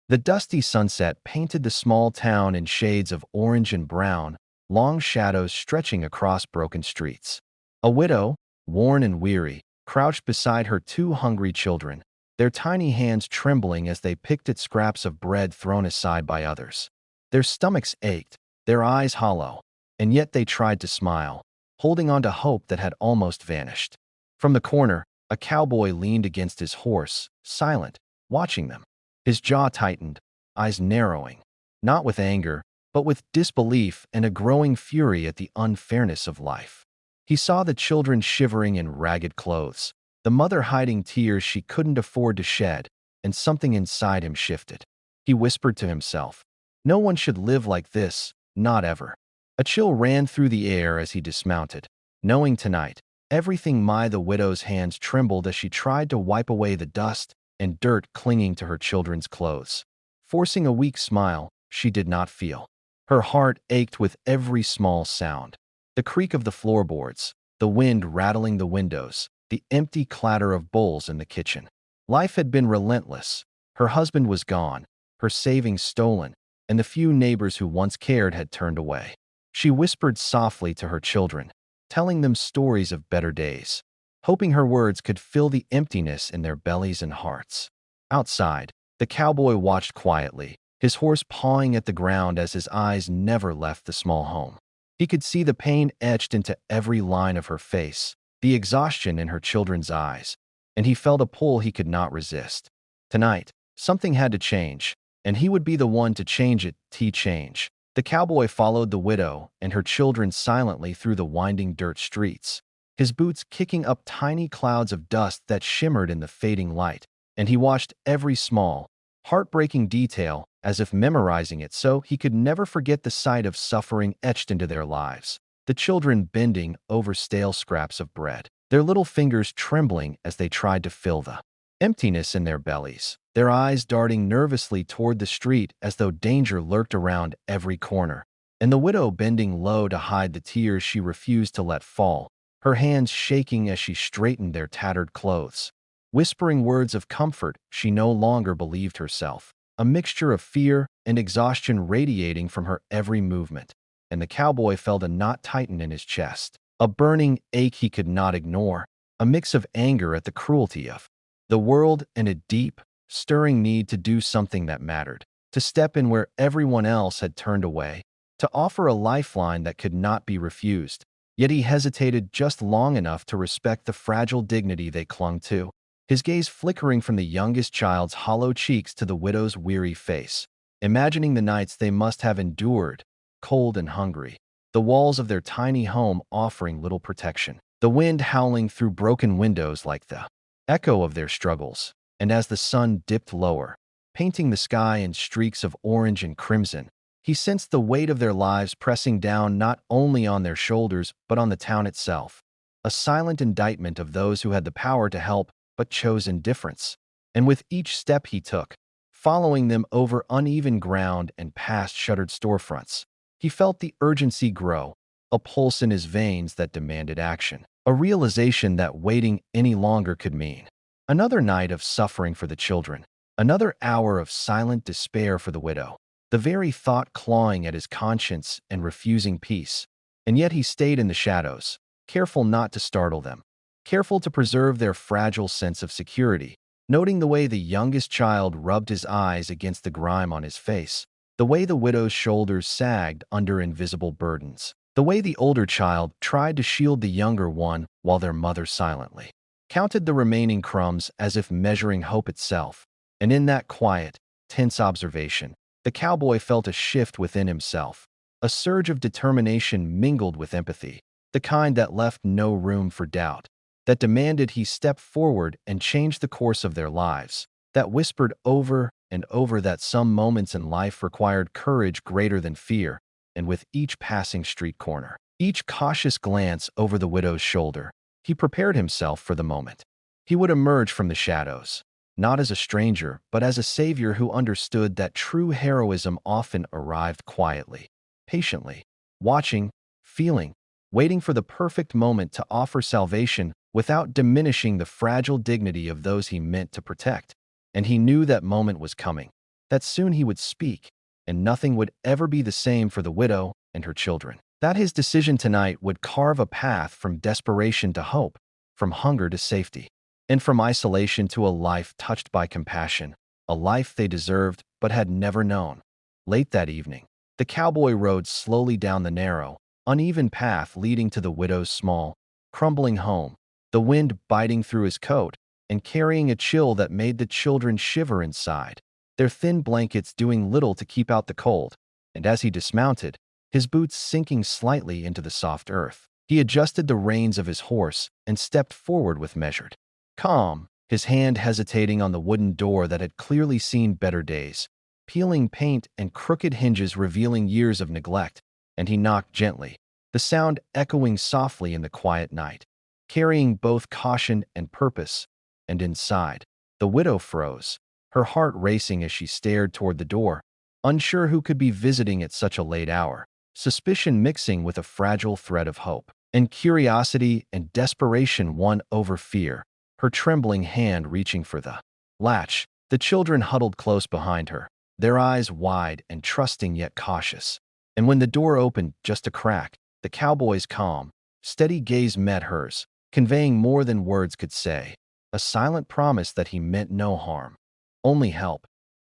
The dusty sunset painted the small town in shades of orange and brown, long shadows stretching across broken streets. A widow, worn and weary, crouched beside her two hungry children, their tiny hands trembling as they picked at scraps of bread thrown aside by others. Their stomachs ached, their eyes hollow, and yet they tried to smile, holding on to hope that had almost vanished. From the corner, a cowboy leaned against his horse, silent, watching them. His jaw tightened, eyes narrowing, not with anger, but with disbelief and a growing fury at the unfairness of life. He saw the children shivering in ragged clothes, the mother hiding tears she couldn't afford to shed, and something inside him shifted. He whispered to himself, "No one should live like this, not ever." A chill ran through the air as he dismounted, knowing tonight, everything. The widow's hands trembled as she tried to wipe away the dust and dirt clinging to her children's clothes. Forcing a weak smile, she did not feel. Her heart ached with every small sound. The creak of the floorboards, the wind rattling the windows, the empty clatter of bowls in the kitchen. Life had been relentless. Her husband was gone, her savings stolen, and the few neighbors who once cared had turned away. She whispered softly to her children, telling them stories of better days, hoping her words could fill the emptiness in their bellies and hearts. Outside, the cowboy watched quietly, his horse pawing at the ground as his eyes never left the small home. He could see the pain etched into every line of her face, the exhaustion in her children's eyes, and he felt a pull he could not resist. Tonight, something had to change, and he would be the one to change it. Change. The cowboy followed the widow and her children silently through the winding dirt streets, his boots kicking up tiny clouds of dust that shimmered in the fading light, and he watched every small, heartbreaking detail as if memorizing it so he could never forget the sight of suffering etched into their lives. The children bending over stale scraps of bread, their little fingers trembling as they tried to fill the emptiness in their bellies, their eyes darting nervously toward the street as though danger lurked around every corner, and the widow bending low to hide the tears she refused to let fall, her hands shaking as she straightened their tattered clothes. Whispering words of comfort she no longer believed herself, a mixture of fear and exhaustion radiating from her every movement, and the cowboy felt a knot tighten in his chest, a burning ache he could not ignore, a mix of anger at the cruelty of the world and a deep, stirring need to do something that mattered, to step in where everyone else had turned away, to offer a lifeline that could not be refused. Yet he hesitated just long enough to respect the fragile dignity they clung to, his gaze flickering from the youngest child's hollow cheeks to the widow's weary face, imagining the nights they must have endured, cold and hungry, the walls of their tiny home offering little protection, the wind howling through broken windows like the echo of their struggles. And as the sun dipped lower, painting the sky in streaks of orange and crimson, he sensed the weight of their lives pressing down not only on their shoulders but on the town itself, a silent indictment of those who had the power to help but chose indifference. And with each step he took, following them over uneven ground and past shuttered storefronts, he felt the urgency grow, a pulse in his veins that demanded action, a realization that waiting any longer could mean another night of suffering for the children, another hour of silent despair for the widow, the very thought clawing at his conscience and refusing peace. And yet he stayed in the shadows, careful not to startle them, careful to preserve their fragile sense of security, noting the way the youngest child rubbed his eyes against the grime on his face, the way the widow's shoulders sagged under invisible burdens, the way the older child tried to shield the younger one while their mother silently counted the remaining crumbs as if measuring hope itself. And in that quiet, tense observation, the cowboy felt a shift within himself, a surge of determination mingled with empathy, the kind that left no room for doubt, that demanded he step forward and change the course of their lives, that whispered over and over that some moments in life required courage greater than fear. And with each passing street corner, each cautious glance over the widow's shoulder, he prepared himself for the moment. He would emerge from the shadows, not as a stranger, but as a savior who understood that true heroism often arrived quietly, patiently, watching, feeling, waiting for the perfect moment to offer salvation without diminishing the fragile dignity of those he meant to protect. And he knew that moment was coming. that soon he would speak, and nothing would ever be the same for the widow and her children. That his decision tonight would carve a path from desperation to hope, from hunger to safety, and from isolation to a life touched by compassion, a life they deserved but had never known. Late that evening, the cowboy rode slowly down the narrow, uneven path leading to the widow's small, crumbling home, the wind biting through his coat and carrying a chill that made the children shiver inside, their thin blankets doing little to keep out the cold. And as he dismounted, his boots sinking slightly into the soft earth, he adjusted the reins of his horse and stepped forward with measured calm, his hand hesitating on the wooden door that had clearly seen better days, peeling paint and crooked hinges revealing years of neglect, and he knocked gently, the sound echoing softly in the quiet night, carrying both caution and purpose. And inside, the widow froze, her heart racing as she stared toward the door, unsure who could be visiting at such a late hour, suspicion mixing with a fragile thread of hope, and curiosity and desperation won over fear, her trembling hand reaching for the latch. The children huddled close behind her, their eyes wide and trusting yet cautious. And when the door opened just a crack, the cowboy's calm, steady gaze met hers, conveying more than words could say, a silent promise that he meant no harm, only help,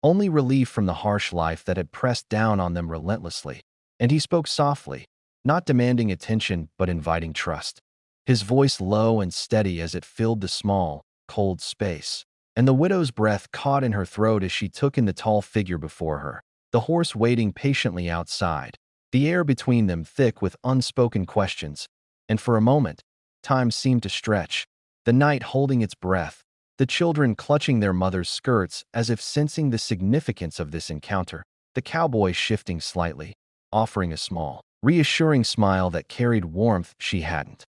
only relief from the harsh life that had pressed down on them relentlessly. And he spoke softly, not demanding attention but inviting trust, his voice low and steady as it filled the small, cold space. And the widow's breath caught in her throat as she took in the tall figure before her, the horse waiting patiently outside, the air between them thick with unspoken questions. And for a moment, time seemed to stretch, the night holding its breath, the children clutching their mother's skirts as if sensing the significance of this encounter, the cowboy shifting slightly, offering a small, reassuring smile that carried warmth she hadn't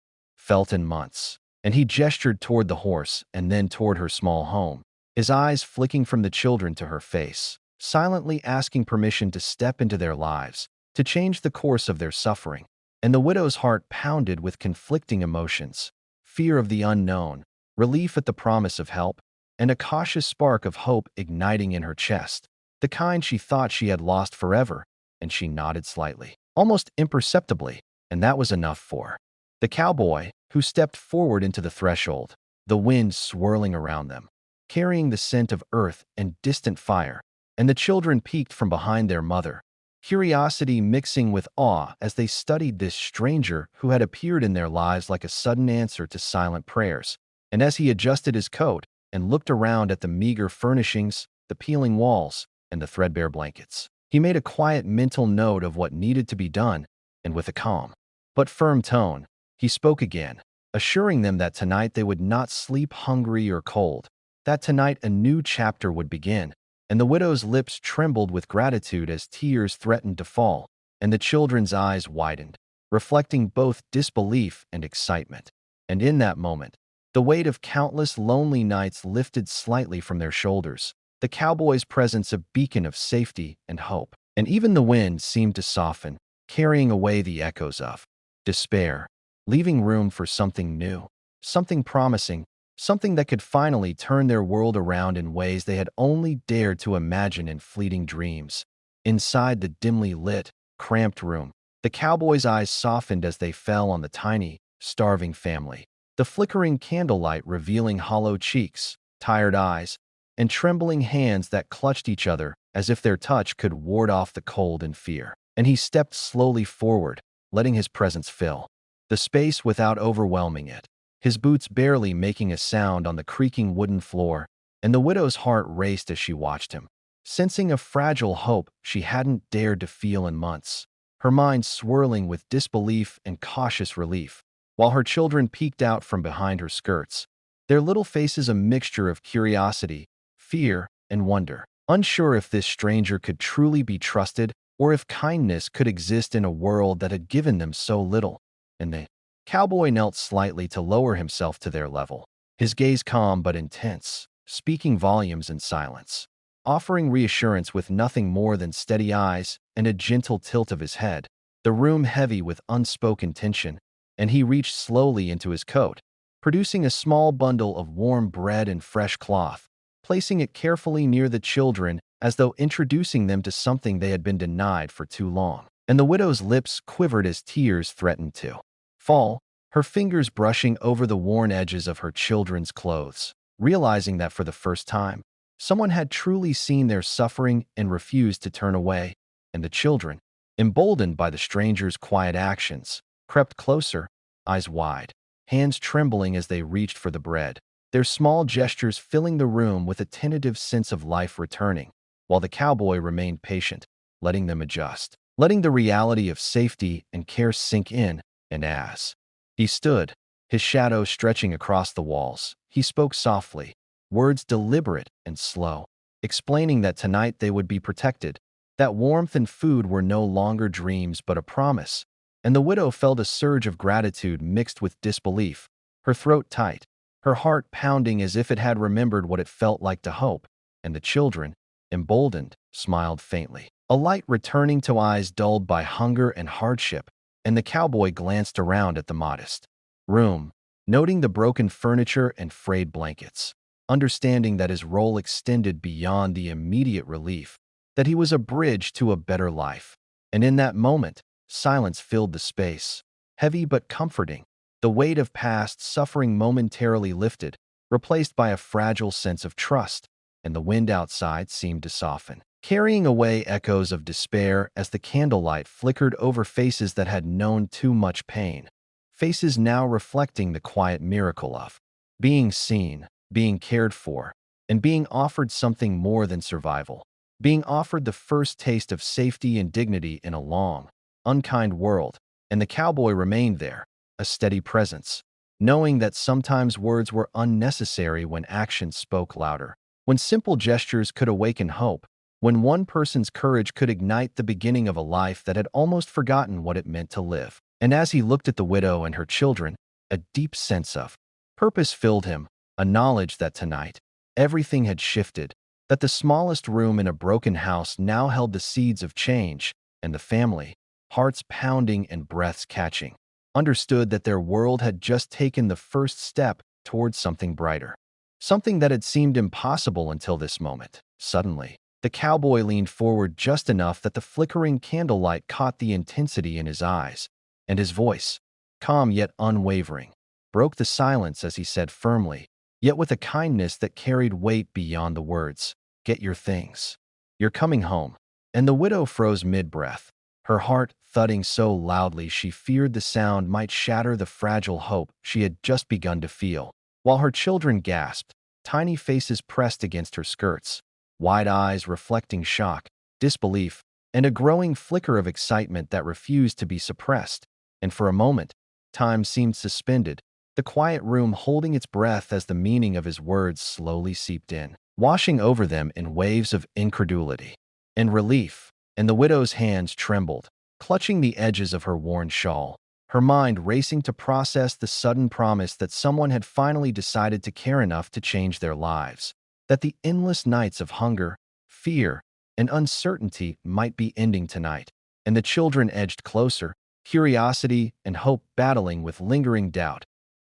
felt in months. And he gestured toward the horse and then toward her small home, his eyes flicking from the children to her face, silently asking permission to step into their lives, to change the course of their suffering. And the widow's heart pounded with conflicting emotions, fear of the unknown, relief at the promise of help, and a cautious spark of hope igniting in her chest, the kind she thought she had lost forever. And she nodded slightly, almost imperceptibly, and that was enough for the cowboy, who stepped forward into the threshold, the wind swirling around them, carrying the scent of earth and distant fire. And the children peeked from behind their mother, curiosity mixing with awe as they studied this stranger who had appeared in their lives like a sudden answer to silent prayers. And as he adjusted his coat and looked around at the meager furnishings, the peeling walls, and the threadbare blankets, he made a quiet mental note of what needed to be done, and with a calm but firm tone, he spoke again, assuring them that tonight they would not sleep hungry or cold, that tonight a new chapter would begin. And the widow's lips trembled with gratitude as tears threatened to fall, and the children's eyes widened, reflecting both disbelief and excitement. And in that moment, the weight of countless lonely nights lifted slightly from their shoulders, the cowboy's presence a beacon of safety and hope. And even the wind seemed to soften, carrying away the echoes of despair, leaving room for something new, something promising, something that could finally turn their world around in ways they had only dared to imagine in fleeting dreams. Inside the dimly lit, cramped room, the cowboy's eyes softened as they fell on the tiny, starving family, the flickering candlelight revealing hollow cheeks, tired eyes, and trembling hands that clutched each other as if their touch could ward off the cold and fear. And he stepped slowly forward, letting his presence fill the space without overwhelming it, his boots barely making a sound on the creaking wooden floor. And the widow's heart raced as she watched him, sensing a fragile hope she hadn't dared to feel in months, her mind swirling with disbelief and cautious relief, while her children peeked out from behind her skirts, their little faces a mixture of curiosity, fear, and wonder, unsure if this stranger could truly be trusted or if kindness could exist in a world that had given them so little. And the cowboy knelt slightly to lower himself to their level, his gaze calm but intense, speaking volumes in silence, offering reassurance with nothing more than steady eyes and a gentle tilt of his head, the room heavy with unspoken tension. And he reached slowly into his coat, producing a small bundle of warm bread and fresh cloth, placing it carefully near the children as though introducing them to something they had been denied for too long. And the widow's lips quivered as tears threatened to fall, her fingers brushing over the worn edges of her children's clothes, realizing that for the first time, someone had truly seen their suffering and refused to turn away, and the children, emboldened by the stranger's quiet actions, crept closer, eyes wide, hands trembling as they reached for the bread, their small gestures filling the room with a tentative sense of life returning, while the cowboy remained patient, letting them adjust, letting the reality of safety and care sink in, and as he stood, his shadow stretching across the walls, he spoke softly, words deliberate and slow, explaining that tonight they would be protected, that warmth and food were no longer dreams but a promise. And the widow felt a surge of gratitude mixed with disbelief, her throat tight, her heart pounding as if it had remembered what it felt like to hope, and the children, emboldened, smiled faintly, a light returning to eyes dulled by hunger and hardship, and the cowboy glanced around at the modest room, noting the broken furniture and frayed blankets, understanding that his role extended beyond the immediate relief, that he was a bridge to a better life. And in that moment, silence filled the space, heavy but comforting, the weight of past suffering momentarily lifted, replaced by a fragile sense of trust, and the wind outside seemed to soften, carrying away echoes of despair as the candlelight flickered over faces that had known too much pain, faces now reflecting the quiet miracle of being seen, being cared for, and being offered something more than survival, being offered the first taste of safety and dignity in a long, unkind world. And the cowboy remained there, a steady presence, knowing that sometimes words were unnecessary when actions spoke louder, when simple gestures could awaken hope, when one person's courage could ignite the beginning of a life that had almost forgotten what it meant to live. And as he looked at the widow and her children, a deep sense of purpose filled him, a knowledge that tonight, everything had shifted, that the smallest room in a broken house now held the seeds of change, and the family, hearts pounding and breaths catching, understood that their world had just taken the first step towards something brighter, something that had seemed impossible until this moment. Suddenly, the cowboy leaned forward just enough that the flickering candlelight caught the intensity in his eyes, and his voice, calm yet unwavering, broke the silence as he said firmly, yet with a kindness that carried weight beyond the words, "Get your things. You're coming home." And the widow froze mid-breath, her heart thudding so loudly she feared the sound might shatter the fragile hope she had just begun to feel, while her children gasped, tiny faces pressed against her skirts, wide eyes reflecting shock, disbelief, and a growing flicker of excitement that refused to be suppressed. And for a moment, time seemed suspended, the quiet room holding its breath as the meaning of his words slowly seeped in, washing over them in waves of incredulity and relief. And the widow's hands trembled, clutching the edges of her worn shawl, her mind racing to process the sudden promise that someone had finally decided to care enough to change their lives, that the endless nights of hunger, fear, and uncertainty might be ending tonight. And the children edged closer, curiosity and hope battling with lingering doubt,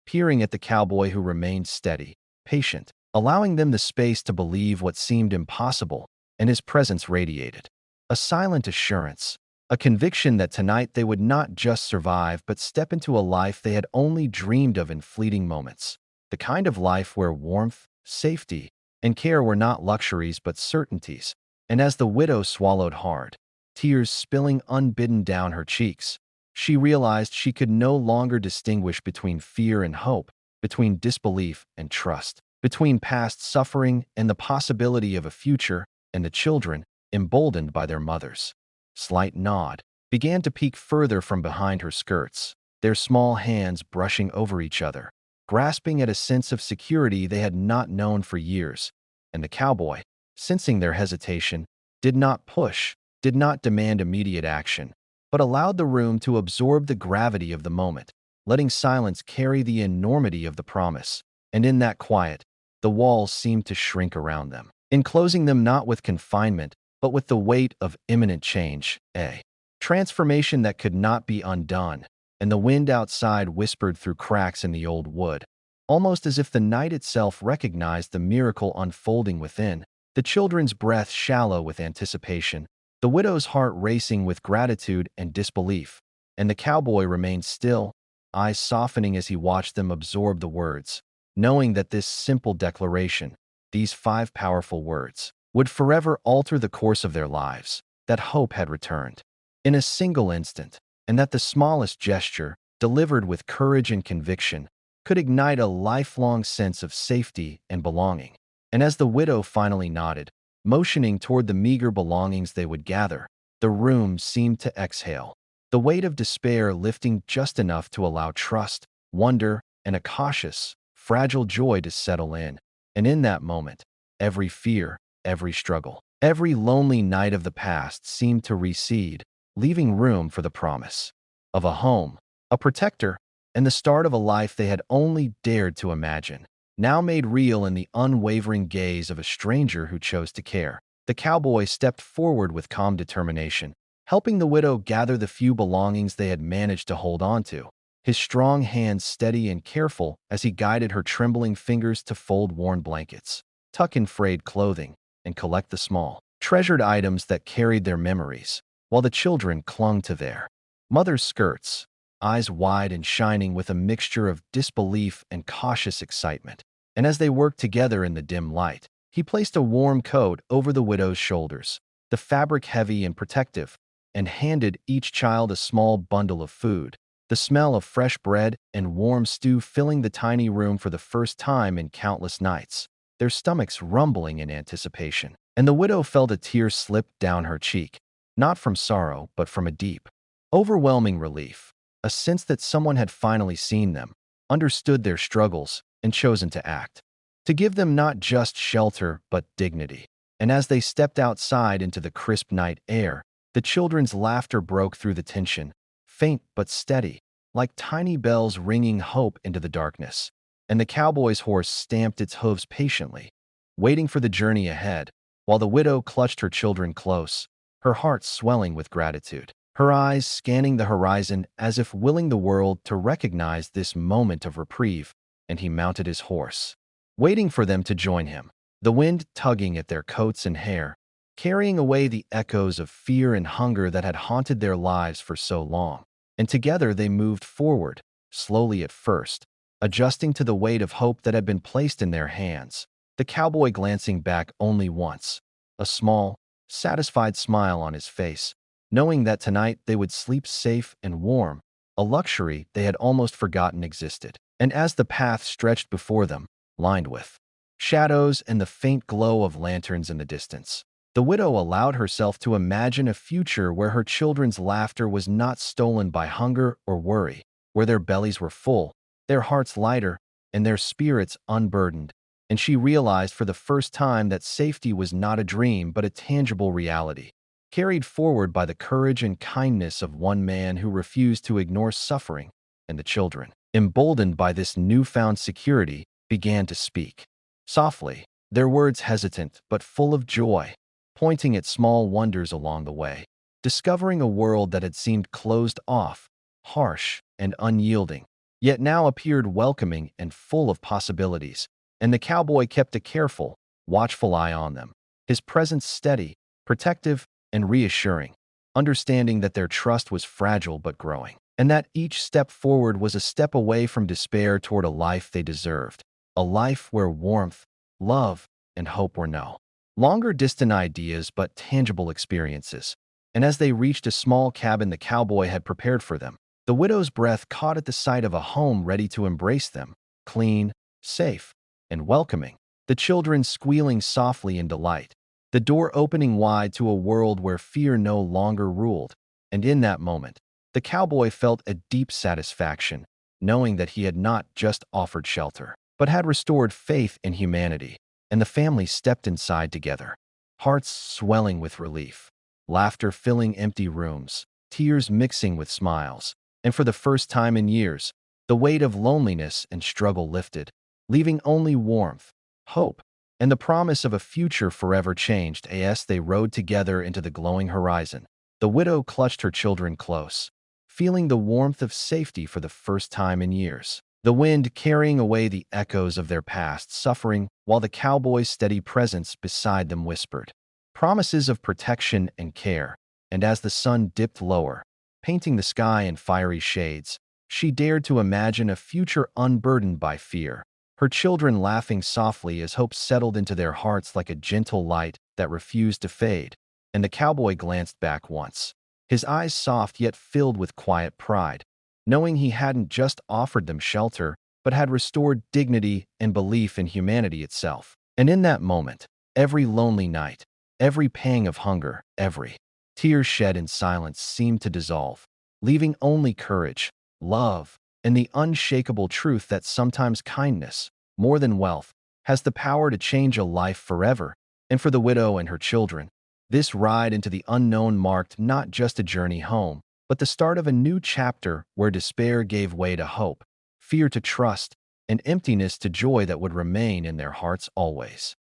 peering at the cowboy who remained steady, patient, allowing them the space to believe what seemed impossible, and his presence radiated a silent assurance, a conviction that tonight they would not just survive but step into a life they had only dreamed of in fleeting moments, the kind of life where warmth, safety, and care were not luxuries but certainties. And as the widow swallowed hard, tears spilling unbidden down her cheeks, she realized she could no longer distinguish between fear and hope, between disbelief and trust, between past suffering and the possibility of a future. And the children, emboldened by their mother's slight nod, began to peek further from behind her skirts, their small hands brushing over each other, grasping at a sense of security they had not known for years. And the cowboy, sensing their hesitation, did not push, did not demand immediate action, but allowed the room to absorb the gravity of the moment, letting silence carry the enormity of the promise. And in that quiet, the walls seemed to shrink around them, enclosing them not with confinement, but with the weight of imminent change, a transformation that could not be undone. And the wind outside whispered through cracks in the old wood, almost as if the night itself recognized the miracle unfolding within. the children's breath shallow with anticipation, the widow's heart racing with gratitude and disbelief, and the cowboy remained still, eyes softening as he watched them absorb the words, knowing that this simple declaration, these 5 powerful words, would forever alter the course of their lives, that hope had returned in a single instant, and that the smallest gesture, delivered with courage and conviction, could ignite a lifelong sense of safety and belonging. And as the widow finally nodded, motioning toward the meager belongings they would gather, the room seemed to exhale, the weight of despair lifting just enough to allow trust, wonder, and a cautious, fragile joy to settle in. And in that moment, every fear, every struggle, every lonely night of the past seemed to recede, leaving room for the promise of a home, a protector, and the start of a life they had only dared to imagine, now made real in the unwavering gaze of a stranger who chose to care. The cowboy stepped forward with calm determination, helping the widow gather the few belongings they had managed to hold on to, his strong hands steady and careful as he guided her trembling fingers to fold worn blankets, tuck in frayed clothing, and collect the small, treasured items that carried their memories, while the children clung to their mother's skirts, eyes wide and shining with a mixture of disbelief and cautious excitement. And as they worked together in the dim light, he placed a warm coat over the widow's shoulders, the fabric heavy and protective, and handed each child a small bundle of food, the smell of fresh bread and warm stew filling the tiny room for the first time in countless nights, their stomachs rumbling in anticipation. And the widow felt a tear slip down her cheek, not from sorrow, but from a deep, overwhelming relief, a sense that someone had finally seen them, understood their struggles, and chosen to act, to give them not just shelter, but dignity. And as they stepped outside into the crisp night air, the children's laughter broke through the tension, faint but steady, like tiny bells ringing hope into the darkness. And the cowboy's horse stamped its hooves patiently, waiting for the journey ahead, while the widow clutched her children close, her heart swelling with gratitude, her eyes scanning the horizon as if willing the world to recognize this moment of reprieve. And he mounted his horse, waiting for them to join him, the wind tugging at their coats and hair, carrying away the echoes of fear and hunger that had haunted their lives for so long. And together they moved forward, slowly at first, adjusting to the weight of hope that had been placed in their hands, the cowboy glancing back only once, a small, satisfied smile on his face, knowing that tonight they would sleep safe and warm, a luxury they had almost forgotten existed. And as the path stretched before them, lined with shadows and the faint glow of lanterns in the distance, the widow allowed herself to imagine a future where her children's laughter was not stolen by hunger or worry, where their bellies were full, their hearts lighter, and their spirits unburdened. And she realized for the first time that safety was not a dream but a tangible reality, carried forward by the courage and kindness of one man who refused to ignore suffering. And the children, emboldened by this newfound security, began to speak. Softly, their words hesitant but full of joy, pointing at small wonders along the way, discovering a world that had seemed closed off, harsh, and unyielding, yet now appeared welcoming and full of possibilities. And the cowboy kept a careful, watchful eye on them, his presence steady, protective, and reassuring, understanding that their trust was fragile but growing, and that each step forward was a step away from despair toward a life they deserved, a life where warmth, love, and hope were no longer distant ideas but tangible experiences. And as they reached a small cabin the cowboy had prepared for them, the widow's breath caught at the sight of a home ready to embrace them, clean, safe, and welcoming, the children squealing softly in delight, the door opening wide to a world where fear no longer ruled. And in that moment, the cowboy felt a deep satisfaction, knowing that he had not just offered shelter, but had restored faith in humanity. And the family stepped inside together, hearts swelling with relief, laughter filling empty rooms, tears mixing with smiles. And for the first time in years, the weight of loneliness and struggle lifted, leaving only warmth, hope, and the promise of a future forever changed. As they rode together into the glowing horizon, the widow clutched her children close, feeling the warmth of safety for the first time in years, the wind carrying away the echoes of their past suffering while the cowboy's steady presence beside them whispered promises of protection and care. And as the sun dipped lower, painting the sky in fiery shades, she dared to imagine a future unburdened by fear, her children laughing softly as hope settled into their hearts like a gentle light that refused to fade. And the cowboy glanced back once, his eyes soft yet filled with quiet pride, knowing he hadn't just offered them shelter, but had restored dignity and belief in humanity itself. And in that moment, every lonely night, every pang of hunger, every tear shed in silence seemed to dissolve, leaving only courage, love, and the unshakable truth that sometimes kindness, more than wealth, has the power to change a life forever. And for the widow and her children, this ride into the unknown marked not just a journey home, but the start of a new chapter where despair gave way to hope, fear to trust, and emptiness to joy that would remain in their hearts always.